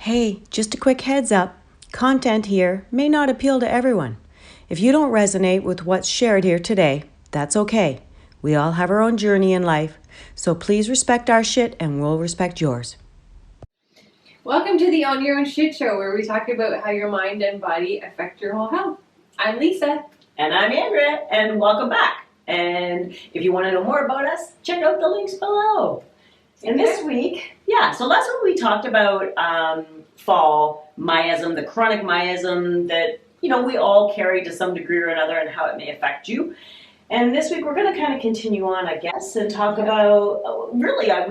Hey, just a quick heads up. Content here may not appeal to everyone. If you don't resonate with what's shared here today, that's okay. We all have our own journey in life, so please respect our shit and we'll respect yours. Welcome to the On Your Own Shit Show, where we talk about how your mind and body affect your whole health. I'm Lisa. And I'm Andrea, and welcome back. And if you want to know more about us, check out the links below. And this week, so last week we talked about fall miasm, the chronic miasm that, we all carry to some degree or another and how it may affect you. And this week we're going to kind of continue on, I guess, and talk about, we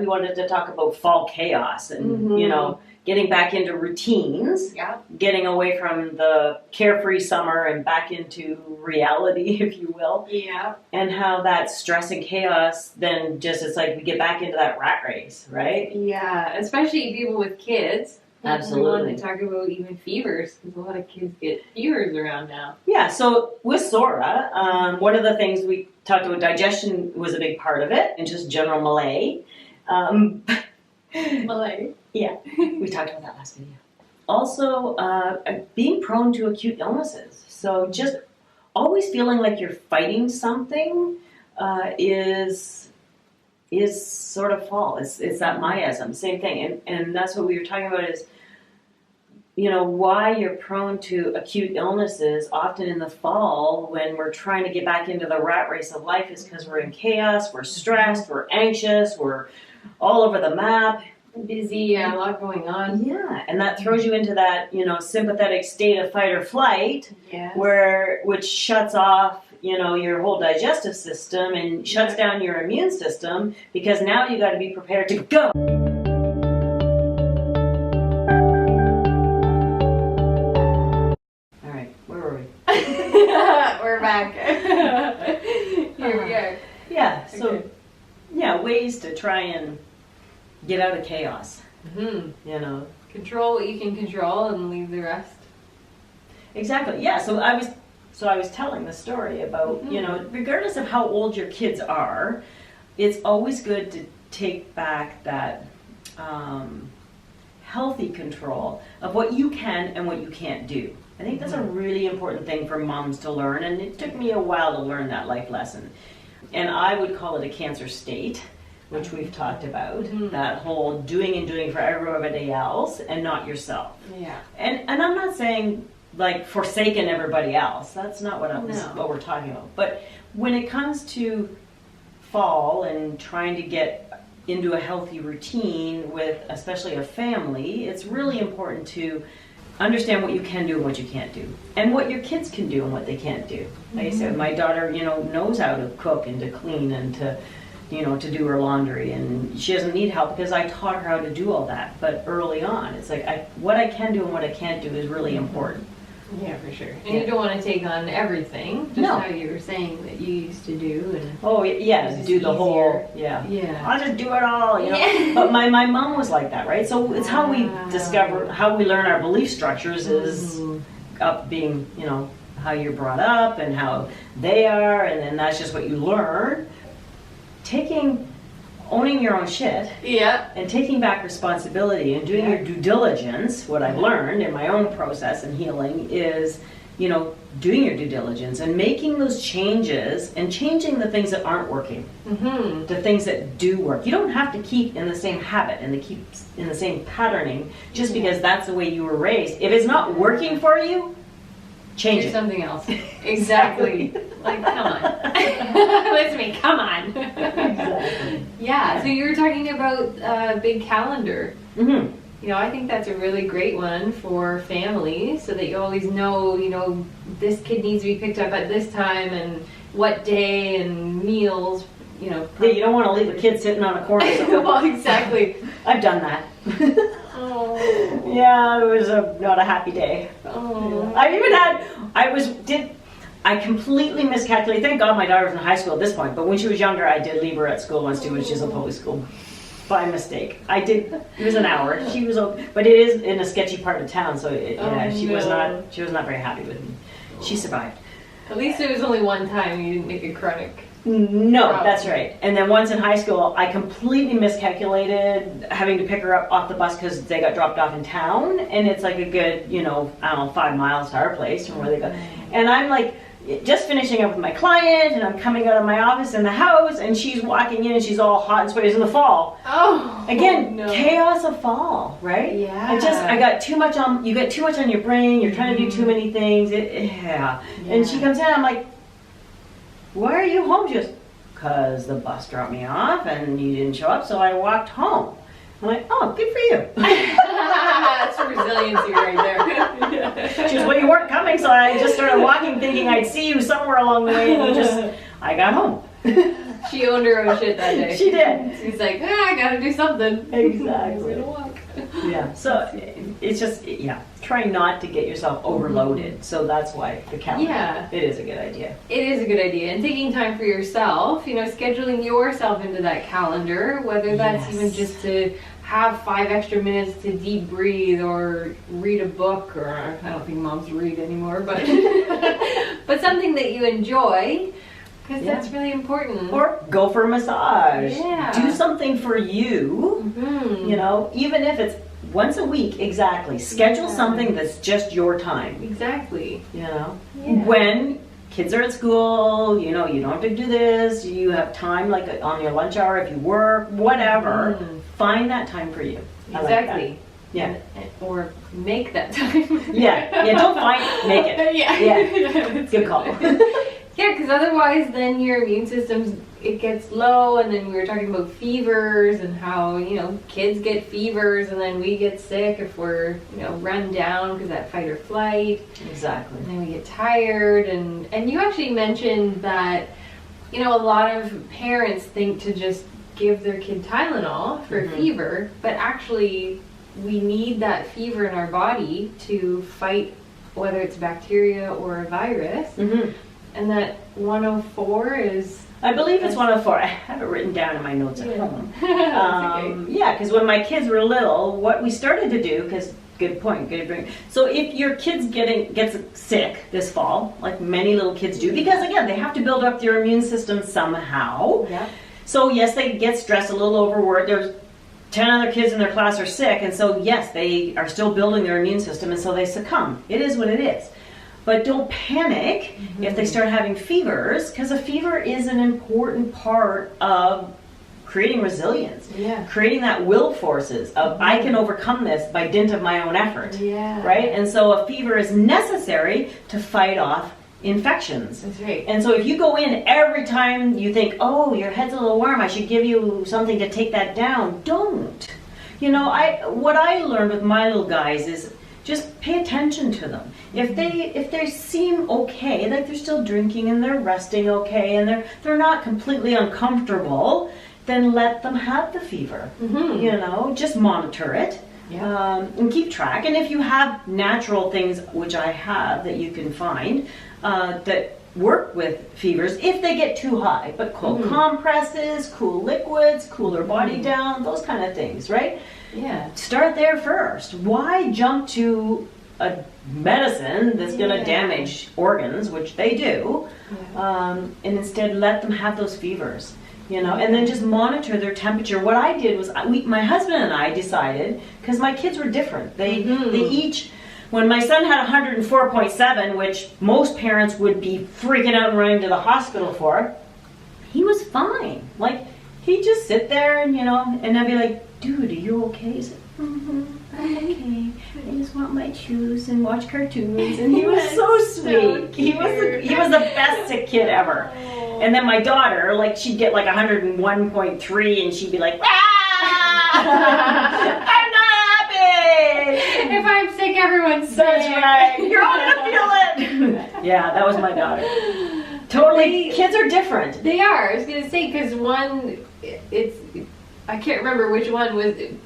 wanted to talk about fall chaos and, getting back into routines, getting away from the carefree summer and back into reality, if you will. Yeah. And how that stress and chaos then just, it's like we get back into that rat race, right? Yeah, especially people with kids. Absolutely. We want to talk about even fevers, because a lot of kids get fevers around now. Yeah, so with Sora, one of the things we talked about, digestion was a big part of it, and just general malaise. Malaise? Yeah, we talked about that last video. Also, being prone to acute illnesses. So just always feeling like you're fighting something is sort of fall. It's that miasm, same thing. And that's what we were talking about is, why you're prone to acute illnesses often in the fall when we're trying to get back into the rat race of life is because we're in chaos, we're stressed, we're anxious, we're all over the map. Busy, a lot going on. Yeah, and that throws you into that, sympathetic state of fight or flight, yes. which shuts off, your whole digestive system and shuts down your immune system because now you got to be prepared to go. All right, where were we? We're back. Here we are. Yeah, so, okay. Ways to try and get out of chaos. Mm-hmm. Control what you can control and leave the rest. Exactly. Yeah. So I was telling the story about, regardless of how old your kids are, it's always good to take back that healthy control of what you can and what you can't do. I think that's a really important thing for moms to learn, and it took me a while to learn that life lesson. And I would call it a cancer state, which we've talked about, that whole doing for everybody else and not yourself. Yeah. And I'm not saying like forsaking everybody else. That's not what what we're talking about. But when it comes to fall and trying to get into a healthy routine with especially a family, it's really important to understand what you can do and what you can't do, and what your kids can do and what they can't do. Like I said, my daughter, knows how to cook and to clean and to do her laundry, and she doesn't need help because I taught her how to do all that. But early on, it's like what I can do and what I can't do is really important. Yeah, for sure. And you don't want to take on everything, just how you were saying that you used to do. And do the easier. whole, I'll just do it all, But my mom was like that, right? So it's how we discover, how we learn our belief structures is up being, how you're brought up and how they are, and then that's just what you learn. Owning your own shit, and taking back responsibility and doing your due diligence. What I've learned in my own process and healing is, doing your due diligence and making those changes and changing the things that aren't working to things that do work. You don't have to keep in the same habit and keep in the same patterning just because that's the way you were raised. If it's not working for you, change it. Something else. Exactly. Like, come on. Listen to me, come on. Exactly. Yeah, so you were talking about a big calendar. I think that's a really great one for families, so that you always know, this kid needs to be picked up at this time and what day and meals, Yeah, you don't want to leave a kid sitting on a corner. Well, exactly. I've done that. Oh. Yeah, it was not a happy day. Oh. I completely miscalculated. Thank God my daughter was in high school at this point, but when she was younger, I did leave her at school once too, when she's in public school. By mistake. It was an hour. But it is in a sketchy part of town, so she was not very happy with me. She survived. At least it was only one time you didn't make a chronic No, Oh. that's right. And then once in high school, I completely miscalculated having to pick her up off the bus because they got dropped off in town, and it's like a good, I don't know, 5 miles to our place from where they go. And I'm like, just finishing up with my client, and I'm coming out of my office in the house, and she's walking in, and she's all hot and sweaty in the fall. Oh, Again, no. chaos of fall, right? Yeah. I got too much on. You get too much on your brain. You're trying to do too many things. Yeah. And she comes in. I'm like, "Why are you home?" She goes, "Cause the bus dropped me off, and you didn't show up, so I walked home." I'm like, "Oh, good for you." That's resiliency right there. She goes, "Well, you weren't coming, so I just started walking, thinking I'd see you somewhere along the way, and I got home." She owned her own shit that day. She did. She's like, I gotta do something. Exactly. I'm gonna walk. Yeah. So it's just, try not to get yourself overloaded. So that's why the calendar. Yeah. It is a good idea. It is a good idea. And taking time for yourself, scheduling yourself into that calendar, whether that's Yes. even just to have 5 extra minutes to deep breathe or read a book, or I don't think moms read anymore, but but something that you enjoy, because Yeah. that's really important. Or go for a massage. Yeah. Do something for you. Mhm. Even if it's once a week, exactly. Schedule Yeah. something that's just your time. Exactly. Yeah. When Kids are at school, you don't have to do this, you have time like on your lunch hour if you work, whatever. Mhm. Find that time for you. I like that. Exactly. Yeah. Or make that time. Yeah, don't find, make it. Yeah. Good call. Yeah, because otherwise then your immune system, it gets low, and then we were talking about fevers and how, kids get fevers and then we get sick if we're, run down because that fight or flight. Exactly. And then we get tired, and you actually mentioned that, a lot of parents think to just give their kid Tylenol for a fever, but actually we need that fever in our body to fight whether it's bacteria or a virus. Mm-hmm. And that 104 is... I believe it's 104. I have it written down in my notes at home. That's okay. Yeah, because when my kids were little, what we started to do, because good point, good bring. So if your kid's gets sick this fall, like many little kids do, because again, they have to build up their immune system somehow. Yeah. So yes, they get stressed, a little overworked. There's 10 other kids in their class are sick, and so yes, they are still building their immune system, and so they succumb. It is what it is. But don't panic if they start having fevers, because a fever is an important part of creating resilience, creating that will forces of I can overcome this by dint of my own effort, right? And so a fever is necessary to fight off infections. That's right. And so if you go in every time you think, oh, your head's a little warm, I should give you something to take that down, don't. What I learned with my little guys is just pay attention to them. If they seem okay, like they're still drinking and they're resting okay and they're not completely uncomfortable, then let them have the fever. Just monitor it. And keep track. And if you have natural things, which I have, that you can find that work with fevers if they get too high, but cold compresses, cool liquids, cool their body down, those kind of things, right? Yeah. Start there first. Why jump to a medicine that's going to damage organs, which they do, and instead let them have those fevers, and then just monitor their temperature. What I did was, my husband and I decided, because my kids were different. They each, when my son had 104.7, which most parents would be freaking out and running to the hospital for, he was fine. Like, he'd just sit there and, and I'd be like, dude, are you okay? He's like, I'm okay. I just want my chews and watch cartoons. And he was so sweet. He was the best sick kid ever. And then my daughter, like, she'd get like 101.3 and she'd be like, ah! I'm not happy! If I'm sick, everyone's sick. That's right. You're all gonna feel it. Yeah, that was my daughter. Totally. Kids are different. They are. I was gonna say, because one, I can't remember which one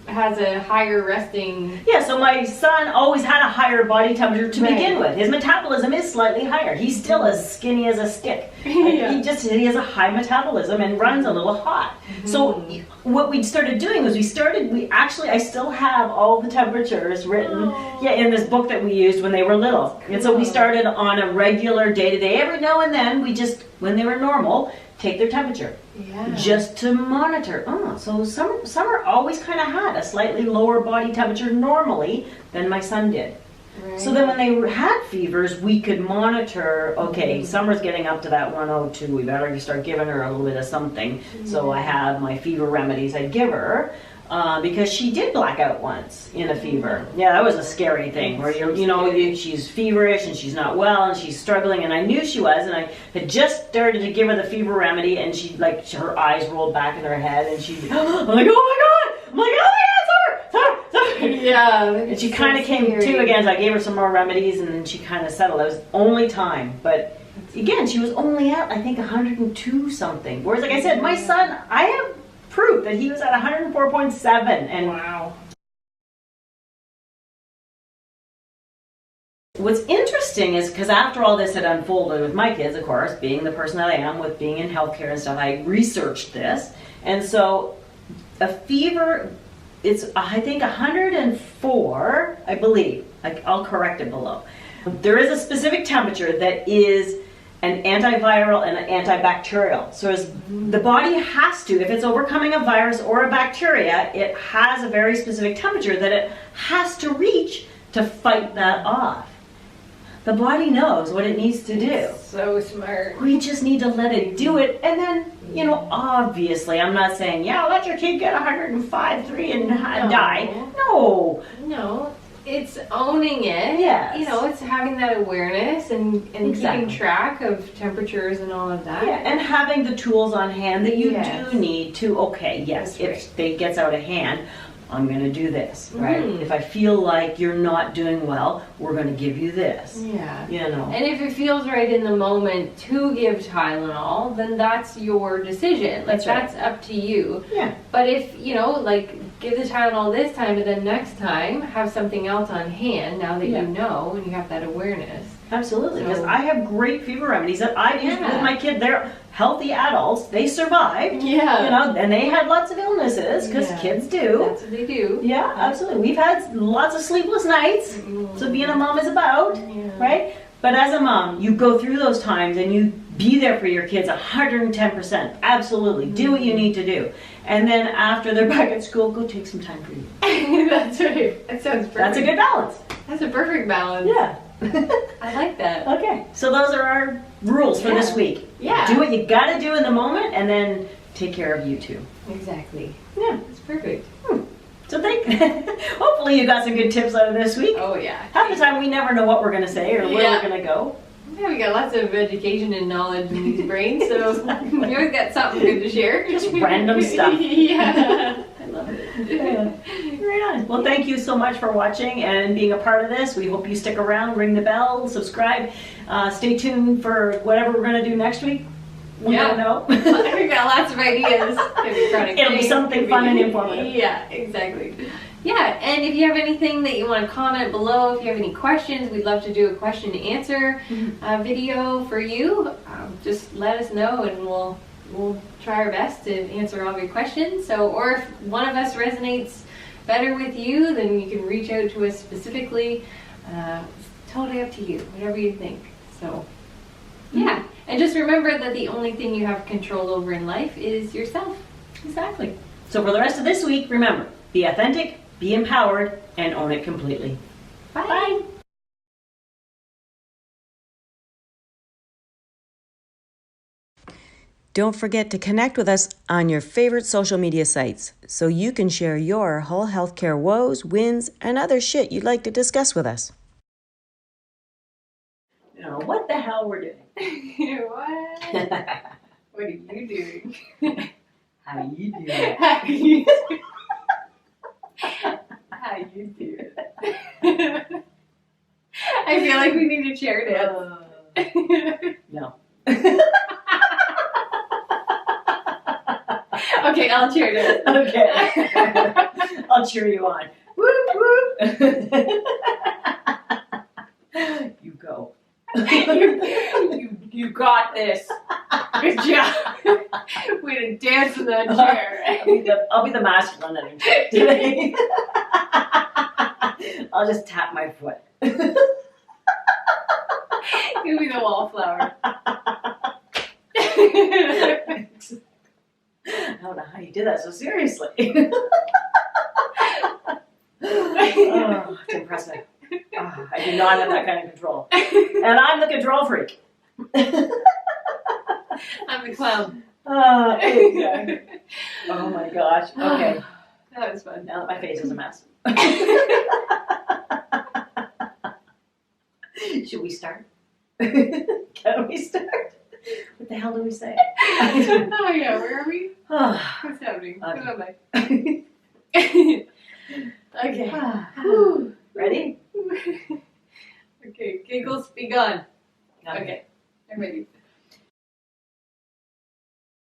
has a higher resting. Yeah, so my son always had a higher body temperature to begin with. His metabolism is slightly higher. He's still as skinny as a stick. He has a high metabolism and runs a little hot. So what we started doing was I still have all the temperatures written in this book that we used when they were little. And so we started on a regular day-to-day. Every now and then we just, when they were normal, take their temperature. Yeah. Just to monitor. Oh, so Summer always kind of had a slightly lower body temperature normally than my son did. Right. So then when they had fevers, we could monitor, okay, Summer's getting up to that 102, we better start giving her a little bit of something. So I have my fever remedies I'd give her, because she did black out once in a fever. Yeah, that was a scary thing, where she's feverish and she's not well and she's struggling, and I knew she was, and I had just started to give her the fever remedy, and she, like, her eyes rolled back in her head, and she, I'm like, oh my god, Summer. Yeah. And she kind of came to again, so I gave her some more remedies, and then she kind of settled. That was the only time. But again, she was only at, I think, 102 something. Whereas, like I said, my son, I have proof that he was at 104.7. And wow. What's interesting is, because after all this had unfolded with my kids, of course, being the person that I am, with being in healthcare and stuff, I researched this. And so a fever, it's, I think, 104, I believe. I'll correct it below. There is a specific temperature that is an antiviral and an antibacterial. So as the body has to, if it's overcoming a virus or a bacteria, it has a very specific temperature that it has to reach to fight that off. The body knows what it needs to do. So smart. We just need to let it do it, and then, obviously, I'm not saying, let your kid get 105.3 and die. No. No. It's owning it. Yes. It's having that awareness and keeping track of temperatures and all of that. Yeah, and having the tools on hand that you Yes. do need to, if it gets out of hand, I'm going to do this, right? If I feel like you're not doing well, we're going to give you this. Yeah. And if it feels right in the moment to give Tylenol, then that's your decision. That's right. That's up to you. Yeah. But if, give the Tylenol this time, but then next time have something else on hand now that you know and you have that awareness. Absolutely, because So- I have great fever remedies that I used with my kid. They're healthy adults. They survived. Yeah. And they had lots of illnesses, because kids do. That's what they do. Yeah, absolutely. We've had lots of sleepless nights. So being a mom is about, right? But as a mom, you go through those times and you be there for your kids 110%. Absolutely. Do what you need to do. And then after they're back at school, go take some time for you. That's right. That sounds perfect. That's a good balance. That's a perfect balance. Yeah. I like that. Okay. So those are our rules for this week. Yeah. Do what you got to do in the moment, and then take care of you too. Exactly. Yeah. That's perfect. So hopefully you got some good tips out of this week. Oh, yeah. Half the time we never know what we're going to say or where we're going to go. Yeah, we got lots of education and knowledge in these brains, so we always got something good to share. Just random stuff. Yeah. I love it. Yeah. Very nice. Well, thank you so much for watching and being a part of this. We hope you stick around, ring the bell, subscribe. Stay tuned for whatever we're going to do next week. We don't know. We got lots of ideas. It'll be something fun and informative. Yeah, exactly. Yeah, and if you have anything that you want to comment below, if you have any questions, we'd love to do a question and answer video for you. Just let us know, and we'll try our best to answer all of your questions. So, or if one of us resonates better with you, then you can reach out to us specifically. It's totally up to you, whatever you think. So, yeah. And just remember that the only thing you have control over in life is yourself. Exactly. So for the rest of this week, remember, be authentic, be empowered, and own it completely. Bye. Bye. Don't forget to connect with us on your favorite social media sites so you can share your whole healthcare woes, wins, and other shit you'd like to discuss with us. Now, what the hell we're doing? What? What are you doing? How you doing? How you doing? How you doing? I feel like we need a chair dance. No. Okay, I'll chair dance. Okay. I'll cheer you on. Whoop, whoop. You go. You got this. Good job. Way to dance in that chair. I'll be the masculine in today. I'll just tap my foot. You'll be the wallflower. did that so seriously. Oh, it's impressive. Oh, I do not have that kind of control. And I'm the control freak. I'm the clown. Exactly. Oh my gosh. Okay. That was fun. Now that my face is a mess. Should we start? Can we start? What the hell do we say? Oh yeah, where are we? What's happening? Okay. Who am I? Okay. Whew. Ready? Okay, giggles be gone. Okay, I'm ready.